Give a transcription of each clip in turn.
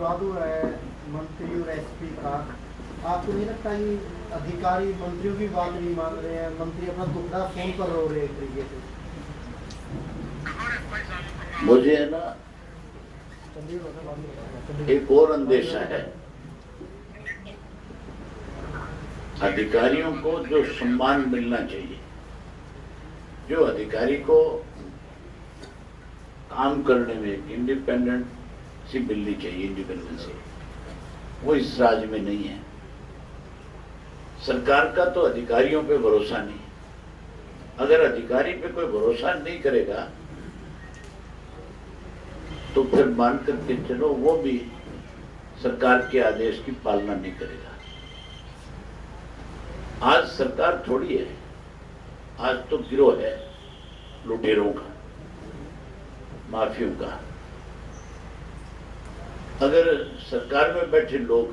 विवाद हुआ है मंत्री और एसपी का, आपको नहीं लगता कि अधिकारी मंत्रियों की बात नहीं मान रहे हैं, मंत्री अपना टुकड़ा फोन पर रो रहे हैं एक तरीके से? मुझे है ना एक और अंदेशा है, अधिकारियों को जो सम्मान मिलना चाहिए, जो अधिकारी को काम करने में एक इंडिपेंडेंसी मिलनी चाहिए, इंडिपेंडेंसी, वो इस राज्य में नहीं है। सरकार का तो अधिकारियों पे भरोसा नहीं। अगर अधिकारी पे कोई भरोसा नहीं करेगा तो फिर मान करके चलो वो भी सरकार के आदेश की पालना नहीं करेगा। आज सरकार थोड़ी है, आज तो गिरोह है लुटेरों का, माफियों का। अगर सरकार में बैठे लोग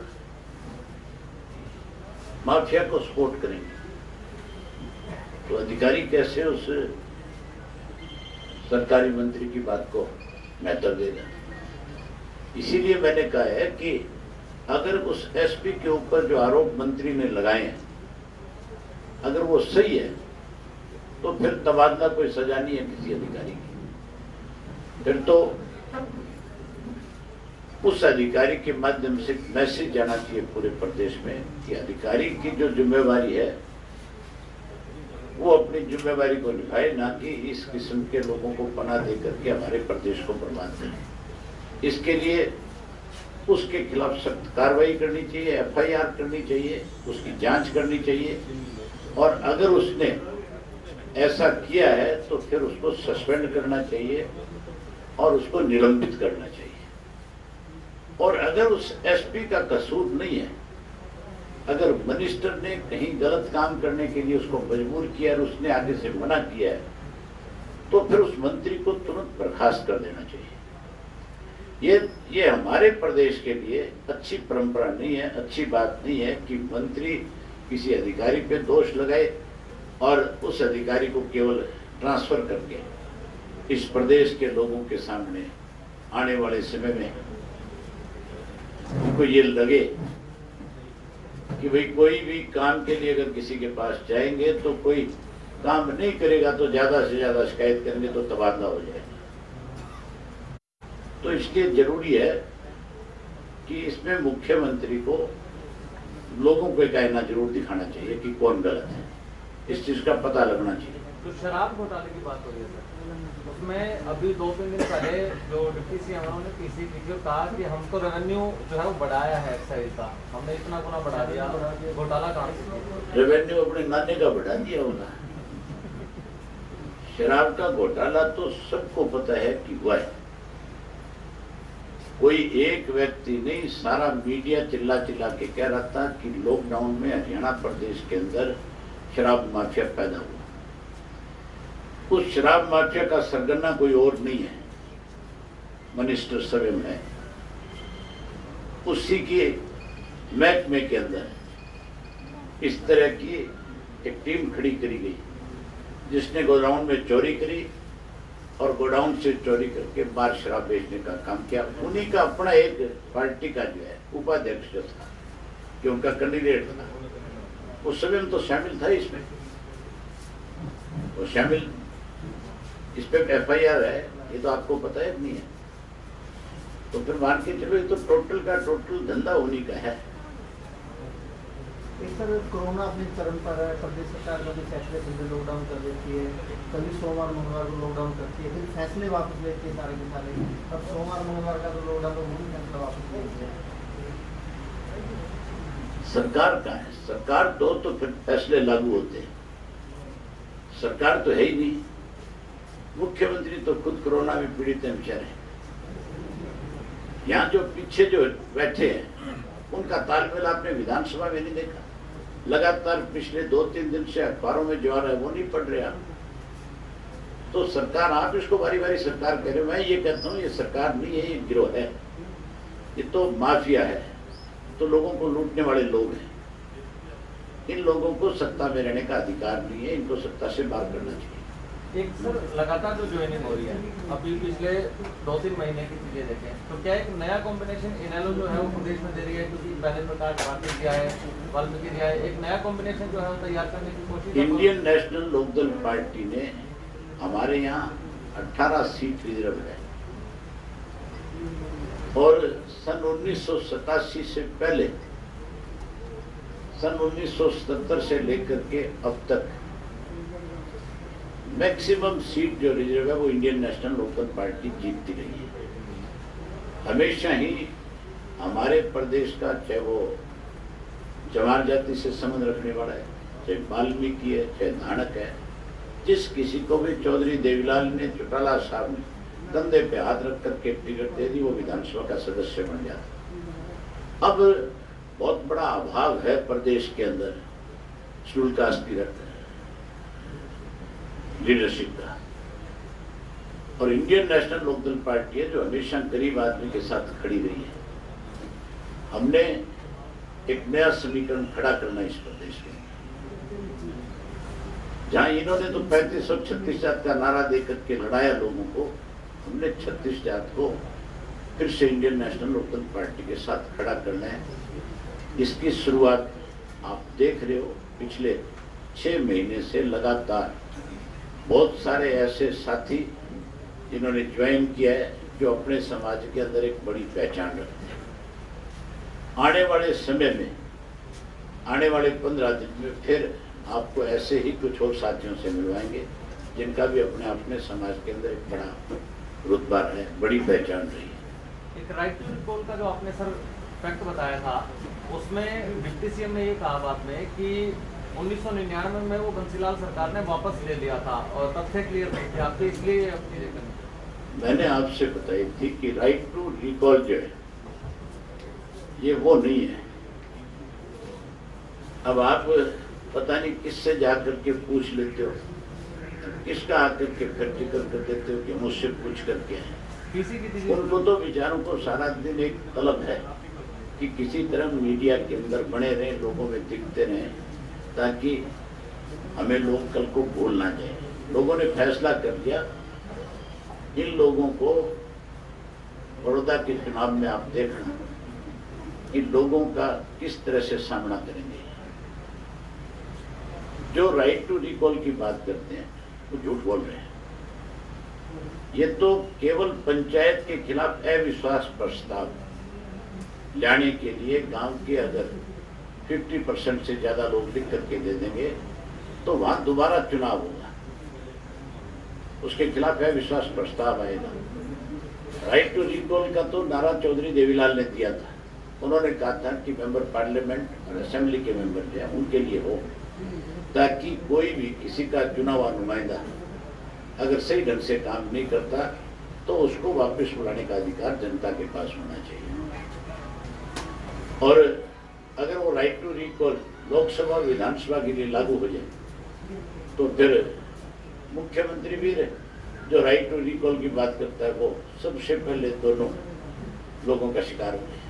माफिया को सपोर्ट करेंगे तो अधिकारी कैसे उस सरकारी मंत्री की बात को महत्व देगा। इसीलिए मैंने कहा है कि अगर उस एसपी के ऊपर जो आरोप मंत्री ने लगाए हैं अगर वो सही है तो फिर तबादला कोई सजा नहीं है किसी अधिकारी की। फिर तो उस अधिकारी के माध्यम से मैसेज जाना चाहिए पूरे प्रदेश में कि अधिकारी की जो जिम्मेवारी है वो अपनी जिम्मेवारी को निभाए, ना कि इस किस्म के लोगों को पनाह दे करके हमारे प्रदेश को बर्बाद करें। इसके लिए उसके खिलाफ सख्त कार्रवाई करनी चाहिए, एफआईआर करनी चाहिए, उसकी जांच करनी चाहिए और अगर उसने ऐसा किया है तो फिर उसको सस्पेंड करना चाहिए और उसको निलंबित करना चाहिए। और अगर उस एसपी का कसूर नहीं है, अगर मिनिस्टर ने कहीं गलत काम करने के लिए उसको मजबूर किया और उसने आगे से मना किया है तो फिर उस मंत्री को तुरंत बर्खास्त कर देना चाहिए। ये हमारे प्रदेश के लिए अच्छी परंपरा नहीं है, अच्छी बात नहीं है कि मंत्री किसी अधिकारी पे दोष लगाए और उस अधिकारी को केवल ट्रांसफर करके इस प्रदेश के लोगों के सामने आने वाले समय में उनको ये लगे कि भाई कोई भी काम के लिए अगर किसी के पास जाएंगे तो कोई काम नहीं करेगा तो ज्यादा से ज्यादा शिकायत करेंगे तो तबादला हो जाएगा। तो इसलिए जरूरी है कि इसमें मुख्यमंत्री को लोगों को एक आईना जरूर दिखाना चाहिए कि कौन गलत है, इस चीज का पता लगना चाहिए। तो शराब घोटाले की बात हो रही है सर, उसमें अभी 2-3 दिन पहले जो डिप्टी सीएम उन्होंने पीसी की और कहा कि हमको रेवेन्यू जो है वो बढ़ाया है एक्साइज का, हमने इतना गुना बढ़ा दिया, घोटाला कहाँ से? रेवेन्यू अपने नाने का बढ़ा दिया होगा। शराब का घोटाला तो सबको पता है कि हुआ है, कोई एक व्यक्ति नहीं, सारा मीडिया चिल्ला चिल्ला के कह रहा था कि लॉकडाउन में हरियाणा प्रदेश के अंदर शराब माफिया पैदा हुआ। उस शराब माफिया का सरगना कोई और नहीं है, मिनिस्टर स्वयं है। उसी के महकमे के अंदर इस तरह की एक टीम खड़ी करी गई जिसने गोडाउन में चोरी करी और गोडाउन से चोरी करके बाहर शराब बेचने का काम किया। उन्हीं का अपना एक पार्टी का जो है उपाध्यक्ष जो था, जो उनका कैंडिडेट था, वो स्वयं तो शामिल था इसमें, वो शामिल, इस पे एफआईआर है, ये तो आपको पता है नहीं है। तो फिर मान के चलो ये तो टोटल का टोटल धंधा उन्हीं का है। सर कोरोना अपने चरम पर है, प्रदेश सरकार कभी फैसले संडे लॉकडाउन कर देती है, कभी सोमवार मंगलवार को लॉकडाउन करती है, फिर फैसले वापस लेती है सारे के सारे। अब सोमवार मंगलवार का तो लॉकडाउन तो वही फैसला वापस लेती है। सरकार का है, सरकार दो तो फिर फैसले लागू होते हैं। सरकार तो है ही नहीं, मुख्यमंत्री तो खुद कोरोना में पीड़ित हैं बेचारे। यहाँ जो पीछे जो बैठे हैं उनका तालमेल आपने विधानसभा में नहीं देखा। लगातार पिछले 2-3 दिन से अखबारों में जो आ रहा है वो नहीं पढ़ रहे आप। तो सरकार, आप इसको बारी बारी सरकार कह रहे हो, मैं ये कहता हूँ ये सरकार नहीं है, ये गिरोह है, ये तो माफिया है, तो लोगों को लूटने वाले लोग हैं। इन लोगों को सत्ता में रहने का अधिकार नहीं है, इनको सत्ता से बाहर करना चाहिए। एक सर लगातार जो ज्वाइनिंग हो रही है, अभी पिछले 2-3 महीने की चीजें देखें तो क्या एक नया कॉम्बिनेशन इनेलो जो है वो प्रदेश में दे रही है, क्योंकि पहले प्रकाश भारती दिया है, वाल्मीकि दिया है, एक नया कॉम्बिनेशन जो है वो तैयार करने की कोशिश। इंडियन नेशनल लोकदल पार्टी ने हमारे यहाँ 18 सीट रिजर्व है और सन 1987 से पहले सन 1977 से लेकर के अब तक मैक्सिमम सीट जो रिजर्व है वो इंडियन नेशनल लोकदल पार्टी जीतती रही है। हमेशा ही हमारे प्रदेश का, चाहे वो चमार जाति से संबंध रखने वाला है, चाहे वाल्मीकि है, चाहे धानक है, जिस किसी को भी चौधरी देवीलाल ने, चौटाला साहब ने कंधे पे हाथ रख करके टिकट दे दी, वो विधानसभा का सदस्य बन जाता। अब बहुत बड़ा अभाव है प्रदेश के अंदर शेड्यूल कास्ट की लीडरशिप का, और इंडियन नेशनल लोकदल पार्टी है जो हमेशा गरीब आदमी के साथ खड़ी रही है। हमने एक नया समीकरण खड़ा करना इस प्रदेश में, जहां इन्होंने तो 35 और 36 जात का नारा देकर के लड़ाया लोगों को, हमने 36 जात को फिर से इंडियन नेशनल लोकदल पार्टी के साथ खड़ा करना है। इसकी शुरुआत आप देख रहे हो, पिछले 6 महीने से लगातार बहुत सारे ऐसे साथी जिन्होंने ज्वाइन किया है जो अपने समाज के अंदर एक बड़ी पहचान रखते हैं। आने वाले समय में, आने वाले 15 दिन में फिर आपको ऐसे ही कुछ और साथियों से मिलवाएंगे जिनका भी अपने समाज के अंदर एक बड़ा रुतबा है, बड़ी पहचान रही है। एक राइट टू रिकॉल का जो आपने सर फैक्ट बताया था, उसमें डिप्टी सीएम ने ये कहा बाद में कि 1999 में वो बंसीलाल सरकार ने वापस ले लिया था और तथ्य क्लियर नहीं थे आपके, इसलिए मैंने आपसे बताई थी कि राइट टू रिकॉल जो है ये वो नहीं है। अब आप पता नहीं किससे जाकर के पूछ लेते हो, किसका आकर के फिर जिक्र कर देते हो कि मुझसे पूछ करके हैं। उनको तो विचारों को सारा दिन एक तलब है कि किसी तरह मीडिया के अंदर बने रहे, लोगों में दिखते रहे, ताकि हमें लोग कल को भूल ना जाए। लोगों ने फैसला कर दिया, इन लोगों को बड़ौदा के चुनाव में आप देखना कि लोगों का किस तरह से सामना करेंगे। जो राइट टू रिकॉल की बात करते हैं वो झूठ बोल रहे हैं। ये तो केवल पंचायत के खिलाफ अविश्वास प्रस्ताव लाने के लिए गांव के अगर 50% से ज्यादा लोग लिख करके दे देंगे तो वहां दोबारा चुनाव होगा, उसके खिलाफ अविश्वास प्रस्ताव आएगा। राइट टू रिकॉल का तो नारा चौधरी देवीलाल ने दिया था। उन्होंने कहा था कि मेंबर पार्लियामेंट और असेंबली के मेंबर जो है उनके लिए हो, ताकि कोई भी किसी का चुनाव नुमाइंदा अगर सही ढंग से काम नहीं करता तो उसको वापस बुलाने का अधिकार जनता के पास होना चाहिए। और अगर वो राइट टू रिकॉल लोकसभा विधानसभा के लिए लागू हो जाए तो फिर मुख्यमंत्री भी जो राइट टू रिकॉल की बात करता है वो सबसे पहले दोनों लोगों का शिकार होंगे।